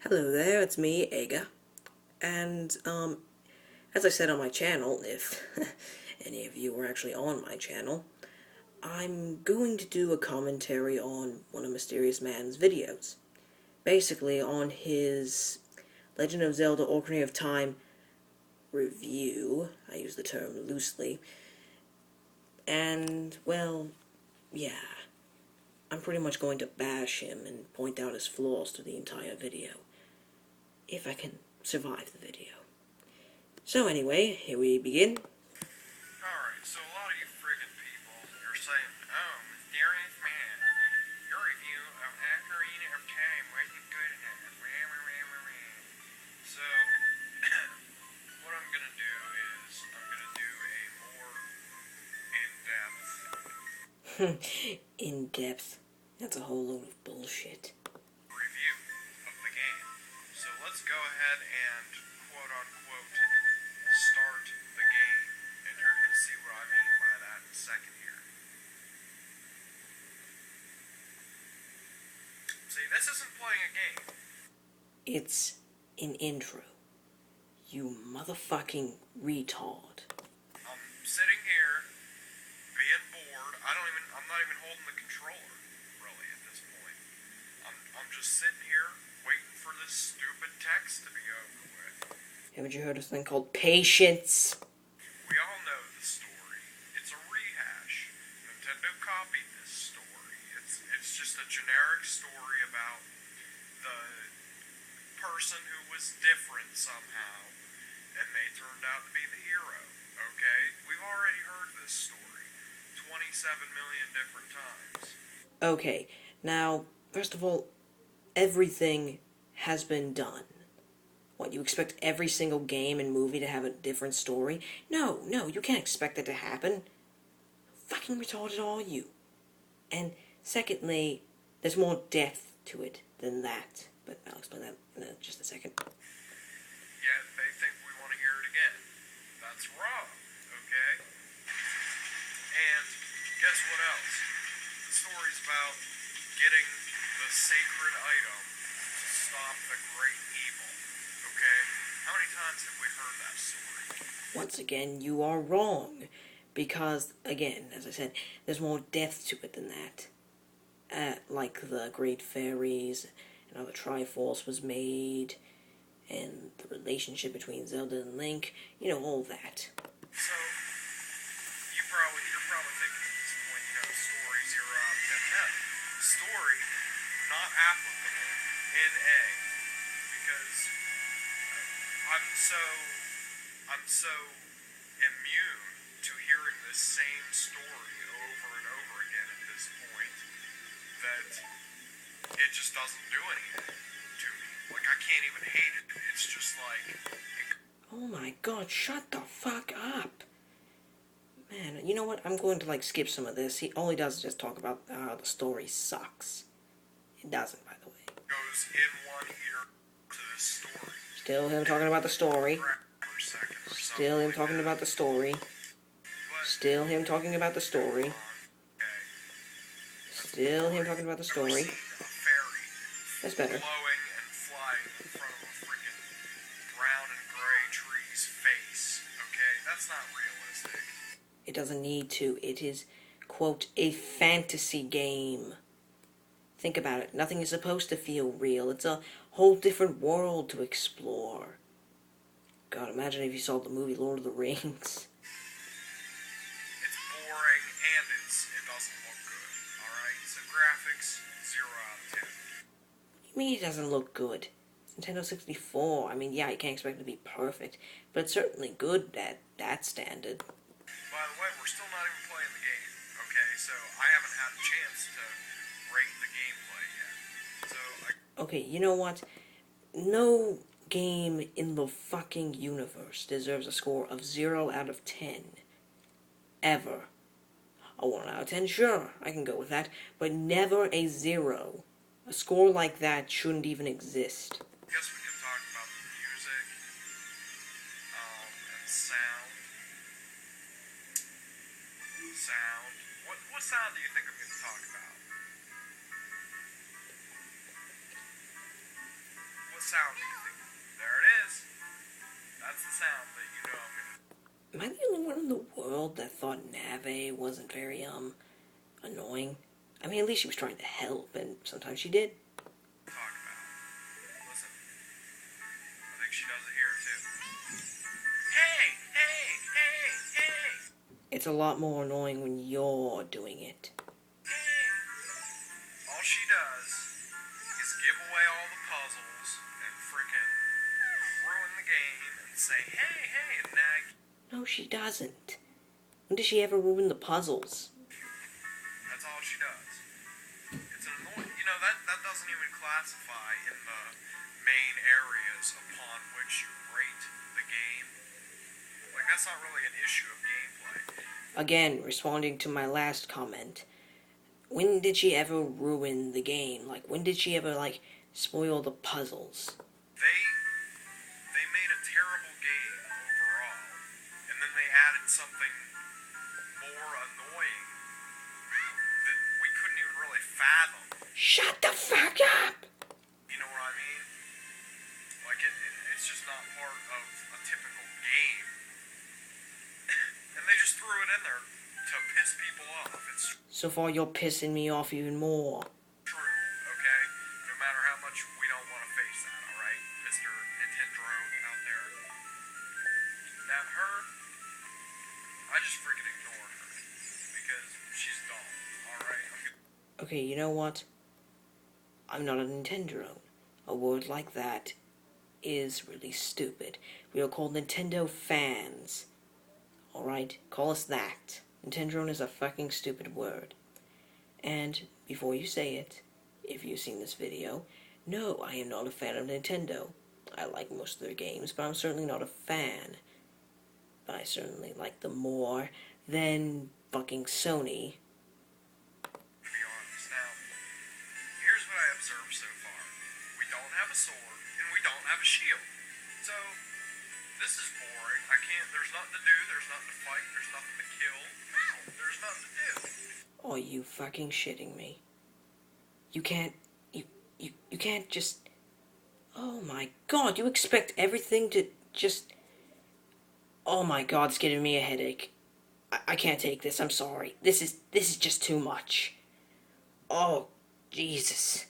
Hello there, it's me, Aga, and as I said on my channel, if any of you are actually on my channel, I'm going to do a commentary on one of Mysterious Man's videos. Basically on his Legend of Zelda Ocarina of Time review, I use the term loosely, and, well, yeah, I'm pretty much going to bash him and point out his flaws through the entire video, if I can survive the video. So anyway, here we begin. Alright, so a lot of you friggin' people are saying, oh, Mysterious Man, your review of Ocarina of Time wasn't good enough. So, what I'm gonna do is, I'm gonna do a more in-depth In-depth. That's a whole load of bullshit. review of the game. So let's go ahead and, quote-unquote, start the game. And you're gonna see what I mean by that in a second here. See, this isn't playing a game. It's an intro. You motherfucking retard. I'm sitting here, being bored. I'm not even holding the controller, really, at this point. I'm just sitting here, waiting for this stupid text to be over with. Haven't you heard of something called patience? We all know the story. It's a rehash. Nintendo copied this story. It's just a generic story about the person who was different somehow, and they turned out to be the hero. Okay? We've already heard this story 27 million different times. Okay, now, first of all, everything has been done. What, you expect every single game and movie to have a different story? No, you can't expect that to happen. Fucking retarded are you? And secondly, there's more depth to it than that. But I'll explain that in just a second. Yet they think we want to hear it again. That's wrong, okay? And guess what else? The story's about getting the sacred item to stop the great evil, okay? How many times have we heard that story? Once again, you are wrong. Because, again, as I said, there's more depth to it than that. Like the Great Fairies, and how the Triforce was made, and the relationship between Zelda and Link, you know, all that. So, you're probably thinking at this point, story 0 out of 10. No, story not applicable in A, because I'm so immune to hearing the same story over and over again at this point that it just doesn't do anything to me. Like, I can't even hate it. It's just like... Oh my god, shut the fuck up! Man, you know what? I'm going to, skip some of this. All he does is just talk about how the story sucks. It doesn't, by the way. Goes in one ear to this story. Still him talking about the story. Still him talking about the story. Still him talking about the story. Still him talking about the story. That's better. Blowing and flying in front of a freaking brown and gray tree's face. Okay, that's not realistic. It doesn't need to. It is, quote, a fantasy game. Think about it. Nothing is supposed to feel real. It's a whole different world to explore. God, imagine if you saw the movie Lord of the Rings. It's boring and it doesn't look good. Alright? So graphics, 0 out of 10. What do you mean it doesn't look good? It's Nintendo 64. I mean, yeah, you can't expect it to be perfect, but it's certainly good at that standard. By the way, we're still not even playing the game. Okay? So I haven't had a chance to rate the gameplay yet. So Okay, you know what? No game in the fucking universe deserves a score of 0 out of 10. Ever. A 1 out of 10, sure, I can go with that, but never a 0. A score like that shouldn't even exist. I guess we can talk about the music, and sound. What sound do you think I'm going to talk about? What sound, Ethan. There it is. That's the sound that you know I'm gonna Am I the only one in the world that thought Nave wasn't very, annoying? I mean, at least she was trying to help, and sometimes she did. talk about. Listen, I think she does it here too. Hey, hey, hey, hey, It's a lot more annoying when you're doing it. hey. All she does is give away all the puzzles and frickin' ruin the game and say, hey, hey, and nag. No, she doesn't. When did she ever ruin the puzzles? That's all she does. It's an annoying. You know, that doesn't even classify in the main areas upon which you rate the game. Like, that's not really an issue of gameplay. Again, responding to my last comment. When did she ever ruin the game? Like, when did she ever, like, spoil the puzzles? They made a terrible game overall, and then they added something more annoying that we couldn't even really fathom. Shut the fuck up! You know what I mean? Like, it's just not part of a typical game. And they just threw it in there to piss people off. It's So far, you're pissing me off even more. true, okay? No matter how much we don't want to face that, alright? Mr. Nintendo out there. Now, her, I just freaking ignore her. Because she's dumb, alright? Okay, you know what? I'm not a Nintendo. A word like that is really stupid. We are called Nintendo fans. Alright? Call us that. Nintendo is a fucking stupid word. And before you say it, if you've seen this video, no, I am not a fan of Nintendo. I like most of their games, but I'm certainly not a fan. But I certainly like them more than fucking Sony. To be honest. Now, here's what I observed so far. We don't have a sword, and we don't have a shield. So, this is boring. There's nothing to do, there's nothing to fight, there's nothing to kill. There's nothing to do. Are you fucking shitting me? You can't just... Oh my god, you expect everything to just... Oh my god, it's giving me a headache. I can't take this, I'm sorry. This is just too much. Oh, Jesus.